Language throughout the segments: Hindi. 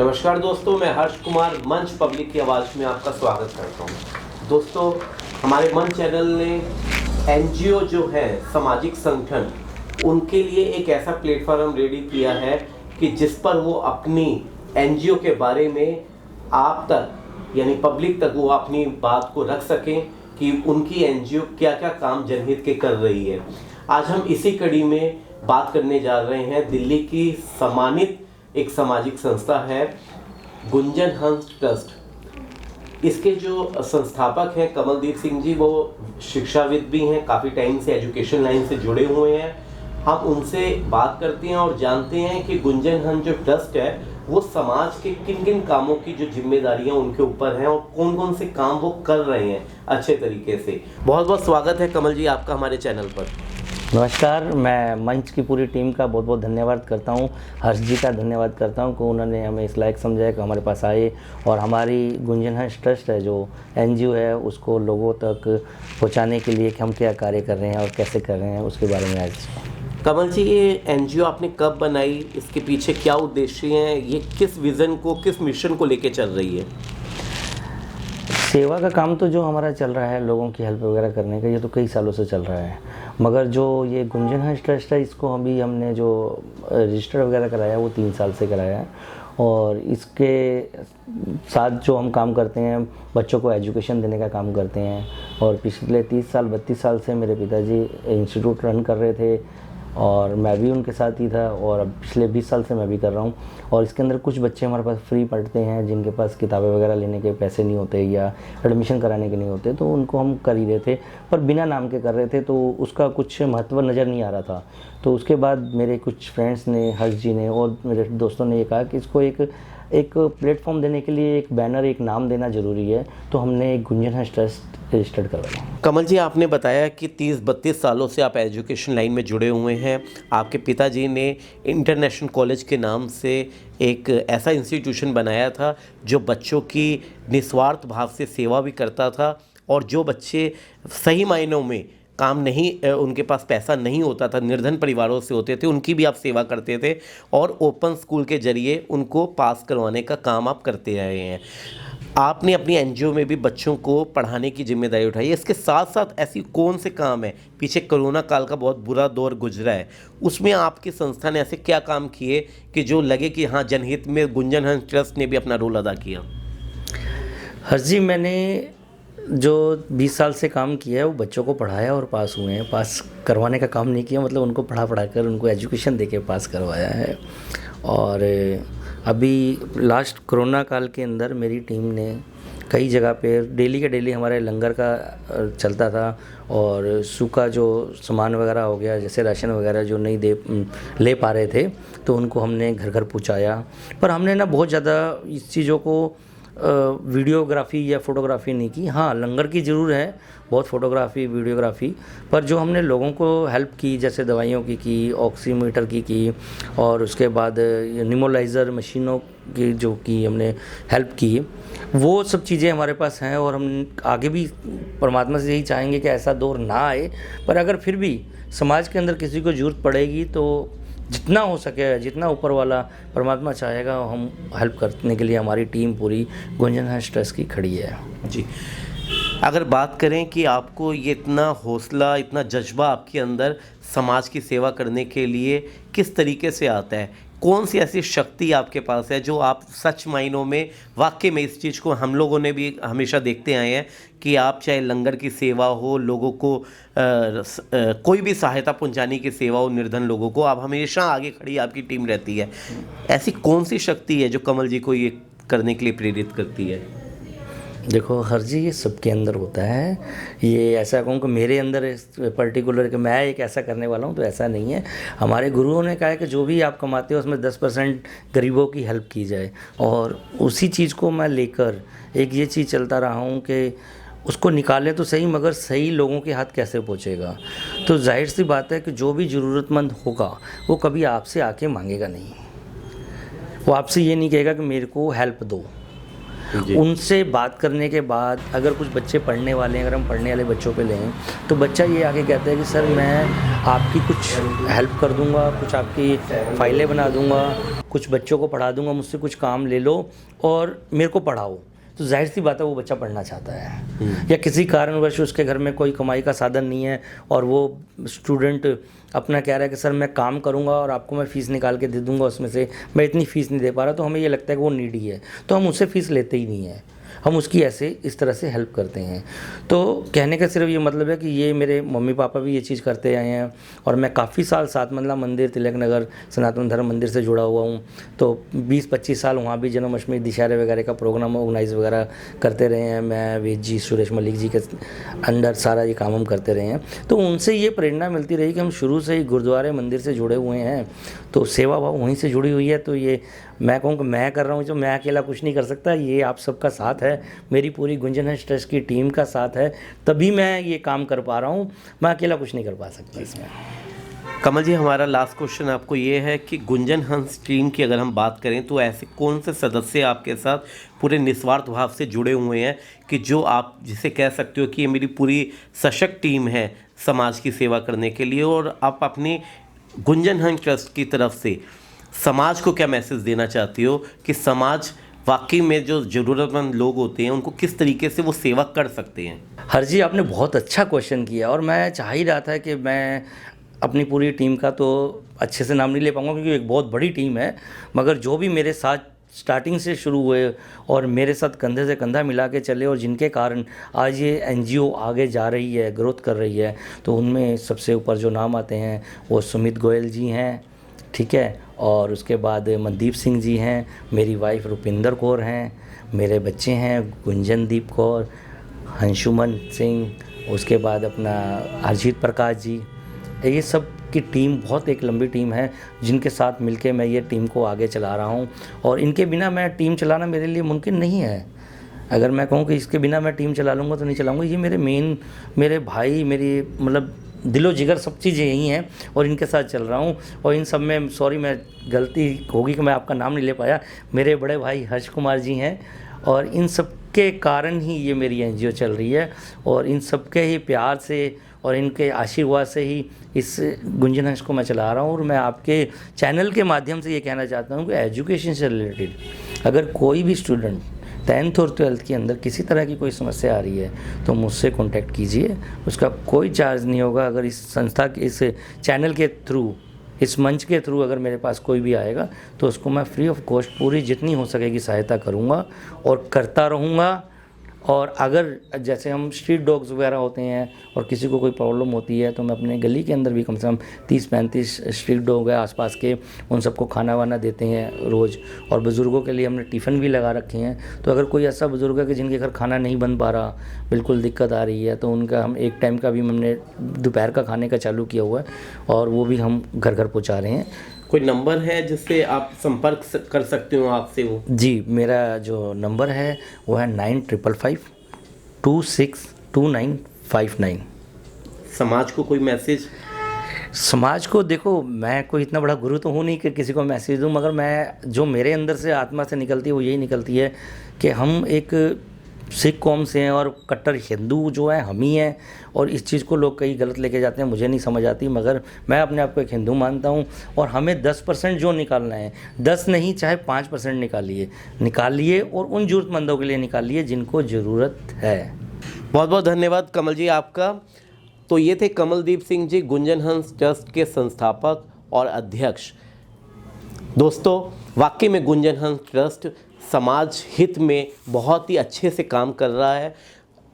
नमस्कार दोस्तों, मैं हर्ष कुमार मंच पब्लिक की आवाज़ में आपका स्वागत करता हूं। दोस्तों, हमारे मंच चैनल ने एनजीओ जो है सामाजिक संगठन, उनके लिए एक ऐसा प्लेटफॉर्म रेडी किया है कि जिस पर वो अपनी एनजीओ के बारे में आप तक यानी पब्लिक तक वो अपनी बात को रख सकें कि उनकी एनजीओ क्या क्या काम जनहित के कर रही है। आज हम इसी कड़ी में बात करने जा रहे हैं। दिल्ली की सम्मानित एक सामाजिक संस्था है गुंजन हंस ट्रस्ट। इसके जो संस्थापक हैं कमलदीप सिंह जी, वो शिक्षाविद भी हैं, काफ़ी टाइम से एजुकेशन लाइन से जुड़े हुए हैं। हम उनसे बात करते हैं और जानते हैं कि गुंजन हंस जो ट्रस्ट है वो समाज के किन किन कामों की जो जिम्मेदारियां उनके ऊपर हैं और कौन कौन से काम वो कर रहे हैं अच्छे तरीके से। बहुत बहुत स्वागत है कमल जी आपका हमारे चैनल पर। नमस्कार, मैं मंच की पूरी टीम का बहुत बहुत धन्यवाद करता हूं। हर्ष जी का धन्यवाद करता हूं कि उन्होंने हमें इस लायक समझा कि हमारे पास आए और हमारी गुंजन हंस ट्रस्ट है जो एनजीओ है उसको लोगों तक पहुंचाने के लिए कि हम क्या कार्य कर रहे हैं और कैसे कर रहे हैं उसके बारे में आज। कमल जी, ये एनजीओ आपने कब बनाई, इसके पीछे क्या उद्देश्य हैं, ये किस विज़न को, किस मिशन को लेके चल रही है? सेवा का काम तो जो हमारा चल रहा है लोगों की हेल्प वगैरह करने का, ये तो कई सालों से चल रहा है। मगर जो ये गुंजन हंस ट्रस्ट है इसको हमने जो रजिस्टर वगैरह कराया वो 3 साल से कराया है। और इसके साथ जो हम काम करते हैं बच्चों को एजुकेशन देने का काम करते हैं। और पिछले 30 साल 32 साल से मेरे पिताजी इंस्टीट्यूट रन कर रहे थे और मैं भी उनके साथ ही था और अब पिछले 20 साल से मैं भी कर रहा हूँ। और इसके अंदर कुछ बच्चे हमारे पास फ्री पढ़ते हैं जिनके पास किताबें वगैरह लेने के पैसे नहीं होते या एडमिशन कराने के नहीं होते, तो उनको हम कर ही रहे थे पर बिना नाम के कर रहे थे, तो उसका कुछ महत्व नज़र नहीं आ रहा था। तो उसके बाद मेरे कुछ फ्रेंड्स ने, हर्ष जी ने और मेरे दोस्तों ने ये कहा कि इसको एक प्लेटफॉर्म देने के लिए एक बैनर, एक नाम देना ज़रूरी है। तो हमने एक गुंजन हंस ट्रस्ट रजिस्टर्ड करवाया। कमल जी, आपने बताया कि 30-32 सालों से आप एजुकेशन लाइन में जुड़े हुए हैं। आपके पिताजी ने इंटरनेशनल कॉलेज के नाम से एक ऐसा इंस्टीट्यूशन बनाया था जो बच्चों की निस्वार्थ भाव से सेवा भी करता था और जो बच्चे सही मायनों में काम नहीं, उनके पास पैसा नहीं होता था, निर्धन परिवारों से होते थे, उनकी भी आप सेवा करते थे और ओपन स्कूल के जरिए उनको पास करवाने का काम आप करते रहे हैं। आपने अपनी एनजीओ में भी बच्चों को पढ़ाने की जिम्मेदारी उठाई है। इसके साथ साथ ऐसी कौन से काम है, पीछे कोरोना काल का बहुत बुरा दौर गुजरा है, उसमें आपकी संस्था ने ऐसे क्या काम किए कि जो लगे कि हाँ, जनहित में गुंजन हंस ट्रस्ट ने भी अपना रोल अदा किया? हर्ष जी, मैंने जो 20 साल से काम किया है वो बच्चों को पढ़ाया और पास हुए हैं। पास करवाने का काम नहीं किया, मतलब उनको पढ़ा कर उनको एजुकेशन देके पास करवाया है। और अभी लास्ट कोरोना काल के अंदर मेरी टीम ने कई जगह पे डेली के डेली हमारे लंगर का चलता था और सूखा जो सामान वगैरह हो गया, जैसे राशन वगैरह जो नहीं ले पा रहे थे, तो उनको हमने घर घर पहुंचाया। पर हमने ना बहुत ज़्यादा इस चीज़ों को वीडियोग्राफी या फ़ोटोग्राफी नहीं की। हाँ, लंगर की ज़रूर है बहुत फ़ोटोग्राफी वीडियोग्राफी, पर जो हमने लोगों को हेल्प की, जैसे दवाइयों की, ऑक्सीमीटर की और उसके बाद निमोलाइज़र मशीनों की जो की हमने हेल्प की, वो सब चीज़ें हमारे पास हैं। और हम आगे भी परमात्मा से यही चाहेंगे कि ऐसा दौर ना आए, पर अगर फिर भी समाज के अंदर किसी को ज़रूरत पड़ेगी तो जितना हो सके, जितना ऊपर वाला परमात्मा चाहेगा, हम हेल्प करने के लिए हमारी टीम पूरी गुंजन हंस ट्रस्ट की खड़ी है। जी, अगर बात करें कि आपको ये इतना हौसला, इतना जज्बा आपके अंदर समाज की सेवा करने के लिए किस तरीके से आता है, कौन सी ऐसी शक्ति आपके पास है जो आप सच मायनों में वाकई में इस चीज़ को हम लोगों ने भी हमेशा देखते आए हैं कि आप चाहे लंगर की सेवा हो, लोगों को कोई भी सहायता पहुंचाने की सेवा हो, निर्धन लोगों को, आप हमेशा आगे खड़ी आपकी टीम रहती है। ऐसी कौन सी शक्ति है जो कमल जी को ये करने के लिए प्रेरित करती है? देखो हर जी, ये सबके अंदर होता है। ये ऐसा कहूँ कि मेरे अंदर पर्टिकुलर कि मैं एक ऐसा करने वाला हूँ तो ऐसा नहीं है। हमारे गुरुओं ने कहा है कि जो भी आप कमाते हो उसमें 10% गरीबों की हेल्प की जाए, और उसी चीज़ को मैं लेकर एक ये चीज़ चलता रहा हूँ कि उसको निकालें तो सही, मगर सही लोगों के हाथ कैसे पहुँचेगा। तो जाहिर सी बात है कि जो भी ज़रूरतमंद होगा वो कभी आपसे आके मांगेगा नहीं, वो आपसे ये नहीं कहेगा कि मेरे को हेल्प दो। जी। उनसे बात करने के बाद अगर कुछ बच्चे पढ़ने वाले हैं, अगर हम पढ़ने वाले बच्चों पे लें तो बच्चा ये आके कहता है कि सर मैं आपकी कुछ हेल्प कर दूंगा, कुछ आपकी फाइलें बना दूंगा, कुछ बच्चों को पढ़ा दूंगा, मुझसे कुछ काम ले लो और मेरे को पढ़ाओ। तो जाहिर सी बात है वो बच्चा पढ़ना चाहता है। या किसी कारणवश उसके घर में कोई कमाई का साधन नहीं है और वो स्टूडेंट अपना कह रहा है कि सर मैं काम करूंगा और आपको मैं फ़ीस निकाल के दे दूंगा, उसमें से मैं इतनी फ़ीस नहीं दे पा रहा, तो हमें ये लगता है कि वो नीडी है, तो हम उससे फ़ीस लेते ही नहीं हैं, हम उसकी ऐसे इस तरह से हेल्प करते हैं। तो कहने का सिर्फ ये मतलब है कि ये मेरे मम्मी पापा भी ये चीज़ करते आए हैं और मैं काफ़ी साल सात मंजिला मंदिर, तिलक नगर सनातन धर्म मंदिर से जुड़ा हुआ हूँ। तो 20-25 साल वहाँ भी जन्माष्टमी, दशहरे वगैरह का प्रोग्राम ऑर्गेनाइज वगैरह करते रहे हैं। मैं वेद जी, सुरेश मलिक जी के अंडर सारा ये काम हम करते रहे हैं। तो उनसे ये प्रेरणा मिलती रही कि हम शुरू से ही गुरुद्वारे मंदिर से जुड़े हुए हैं, तो सेवा भाव वहीं से जुड़ी हुई है। तो ये मैं कहूँ कि मैं कर रहा हूँ, जो मैं अकेला कुछ नहीं कर सकता, ये आप सबका साथ है, मेरी पूरी गुंजन हंस ट्रस्ट की टीम का साथ है, तभी मैं ये काम कर पा रहा हूँ। मैं अकेला कुछ नहीं कर पा सकता इसमें। कमल जी, हमारा लास्ट क्वेश्चन आपको ये है कि गुंजन हंस टीम की अगर हम बात करें तो ऐसे कौन से सदस्य आपके साथ पूरे निस्वार्थ भाव से जुड़े हुए हैं कि जो आप जिसे कह सकते हो कि ये मेरी पूरी सशक्त टीम है समाज की सेवा करने के लिए, और आप अपनी गुंजन हंस ट्रस्ट की तरफ से समाज को क्या मैसेज देना चाहती हो कि समाज वाकई में जो ज़रूरतमंद लोग होते हैं उनको किस तरीके से वो सेवा कर सकते हैं? हर जी, आपने बहुत अच्छा क्वेश्चन किया और मैं चाह ही रहा था कि मैं अपनी पूरी टीम का तो अच्छे से नाम नहीं ले पाऊंगा क्योंकि एक बहुत बड़ी टीम है, मगर जो भी मेरे साथ स्टार्टिंग से शुरू हुए और मेरे साथ कंधे से कंधा मिला के चले और जिनके कारण आज ये एनजीओ आगे जा रही है, ग्रोथ कर रही है, तो उनमें सबसे ऊपर जो नाम आते हैं वो सुमित गोयल जी हैं, ठीक है, और उसके बाद मनदीप सिंह जी हैं, मेरी वाइफ रुपिंदर कौर हैं, मेरे बच्चे हैं गुंजनदीप कौर, अंशुमन सिंह, उसके बाद अपना हरजीत प्रकाश जी। ये सब की टीम बहुत एक लंबी टीम है जिनके साथ मिलके मैं ये टीम को आगे चला रहा हूँ, और इनके बिना मैं टीम चलाना मेरे लिए मुमकिन नहीं है। अगर मैं कहूँ कि इसके बिना मैं टीम चला लूँगा तो नहीं चलाऊँगा। ये मेरे भाई, मेरी मतलब दिलो जिगर सब चीज़ें यही हैं और इनके साथ चल रहा हूँ। और इन सब में सॉरी, मैं गलती होगी कि मैं आपका नाम नहीं ले पाया, मेरे बड़े भाई हर्ष कुमार जी हैं, और इन सब के कारण ही ये मेरी एनजीओ चल रही है, और इन सब के ही प्यार से और इनके आशीर्वाद से ही इस गुंजन हंस को मैं चला रहा हूँ। और मैं आपके चैनल के माध्यम से ये कहना चाहता हूँ कि एजुकेशन से रिलेटेड अगर कोई भी स्टूडेंट 10th और 12th के अंदर किसी तरह की कोई समस्या आ रही है तो मुझसे कांटेक्ट कीजिए, उसका कोई चार्ज नहीं होगा। अगर इस संस्था के, इस चैनल के थ्रू, इस मंच के थ्रू अगर मेरे पास कोई भी आएगा तो उसको मैं फ्री ऑफ कॉस्ट पूरी जितनी हो सकेगी सहायता करूँगा और करता रहूँगा। और अगर जैसे हम स्ट्रीट डॉग्स वगैरह होते हैं और किसी को कोई प्रॉब्लम होती है तो मैं अपने गली के अंदर भी कम से कम 30-35 स्ट्रीट डॉग है आसपास के, उन सबको खाना वाना देते हैं रोज़। और बुज़ुर्गों के लिए हमने टिफ़िन भी लगा रखे हैं, तो अगर कोई ऐसा बुज़ुर्ग है कि जिनके घर खाना नहीं बन पा रहा, बिल्कुल दिक्कत आ रही है, तो उनका हम एक टाइम का भी हमने दोपहर का खाने का चालू किया हुआ है और वो भी हम घर घर पहुँचा रहे हैं। कोई नंबर है जिससे आप संपर्क कर सकते हो आपसे? वो जी, मेरा जो नंबर है वो है 9555262959। समाज को कोई मैसेज? समाज को देखो, मैं कोई इतना बड़ा गुरु तो हूँ नहीं कि किसी को मैसेज दूँ, मगर मैं जो मेरे अंदर से आत्मा से निकलती है वो यही निकलती है कि हम एक सिख कौम से हैं और कट्टर हिंदू जो है हम ही हैं। और इस चीज़ को लोग कई गलत लेके जाते हैं, मुझे नहीं समझ आती, मगर मैं अपने आप को एक हिंदू मानता हूँ। और हमें 10% जो निकालना है, 10 नहीं चाहे 5% निकालिए और उन ज़रूरतमंदों के लिए निकालिए जिनको ज़रूरत है। बहुत बहुत धन्यवाद कमल जी आपका। तो ये थे कमलदीप सिंह जी, गुंजन हंस ट्रस्ट के संस्थापक और अध्यक्ष। दोस्तों, वाकई में गुंजन हंस ट्रस्ट समाज हित में बहुत ही अच्छे से काम कर रहा है।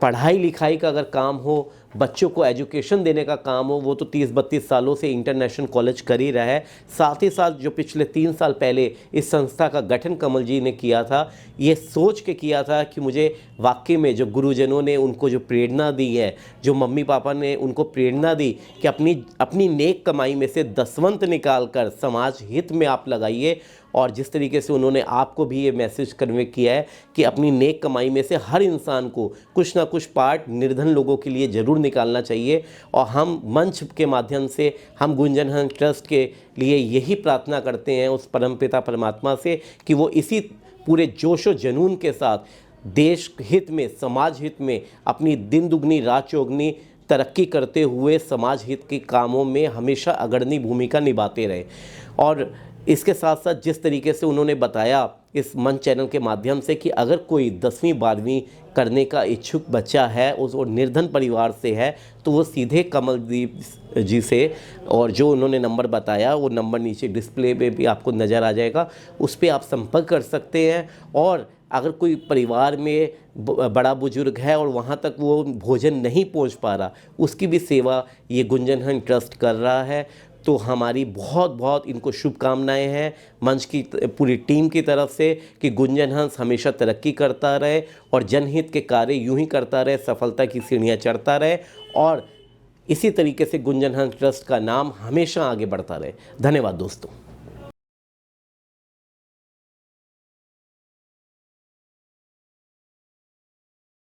पढ़ाई लिखाई का अगर काम हो, बच्चों को एजुकेशन देने का काम हो, वो तो 30-32 सालों से इंटरनेशनल कॉलेज कर ही रहा है। साथ ही साथ जो पिछले 3 साल पहले इस संस्था का गठन कमल जी ने किया था, ये सोच के किया था कि मुझे वाकई में जो गुरुजनों ने उनको जो प्रेरणा दी है, जो मम्मी पापा ने उनको प्रेरणा दी कि अपनी नेक कमाई में से दसवंत निकाल कर समाज हित में आप लगाइए। और जिस तरीके से उन्होंने आपको भी ये मैसेज कन्वे किया है कि अपनी नेक कमाई में से हर इंसान को कुछ ना कुछ पार्ट निर्धन लोगों के लिए ज़रूर निकालना चाहिए। और हम मंच के माध्यम से, हम गुंजन हंस ट्रस्ट के लिए यही प्रार्थना करते हैं उस परमपिता परमात्मा से कि वो इसी पूरे जोश व जुनून के साथ देश हित में, समाज हित में अपनी दिन दुगनी रात चौगनी तरक्की करते हुए समाज हित के कामों में हमेशा अग्रणी भूमिका निभाते रहे। और इसके साथ साथ जिस तरीके से उन्होंने बताया इस मंच चैनल के माध्यम से कि अगर कोई 10वीं 12वीं करने का इच्छुक बच्चा है उस और निर्धन परिवार से है तो वो सीधे कमलदीप जी से, और जो उन्होंने नंबर बताया वो नंबर नीचे डिस्प्ले पे भी आपको नज़र आ जाएगा, उस पर आप संपर्क कर सकते हैं। और अगर कोई परिवार में बड़ा बुजुर्ग है और वहाँ तक वो भोजन नहीं पहुँच पा रहा, उसकी भी सेवा ये गुंजन हंस ट्रस्ट कर रहा है। तो हमारी बहुत बहुत इनको शुभकामनाएं हैं मंच की पूरी टीम की तरफ से कि गुंजन हंस हमेशा तरक्की करता रहे और जनहित के कार्य यूं ही करता रहे, सफलता की सीढ़ियां चढ़ता रहे और इसी तरीके से गुंजन हंस ट्रस्ट का नाम हमेशा आगे बढ़ता रहे। धन्यवाद दोस्तों।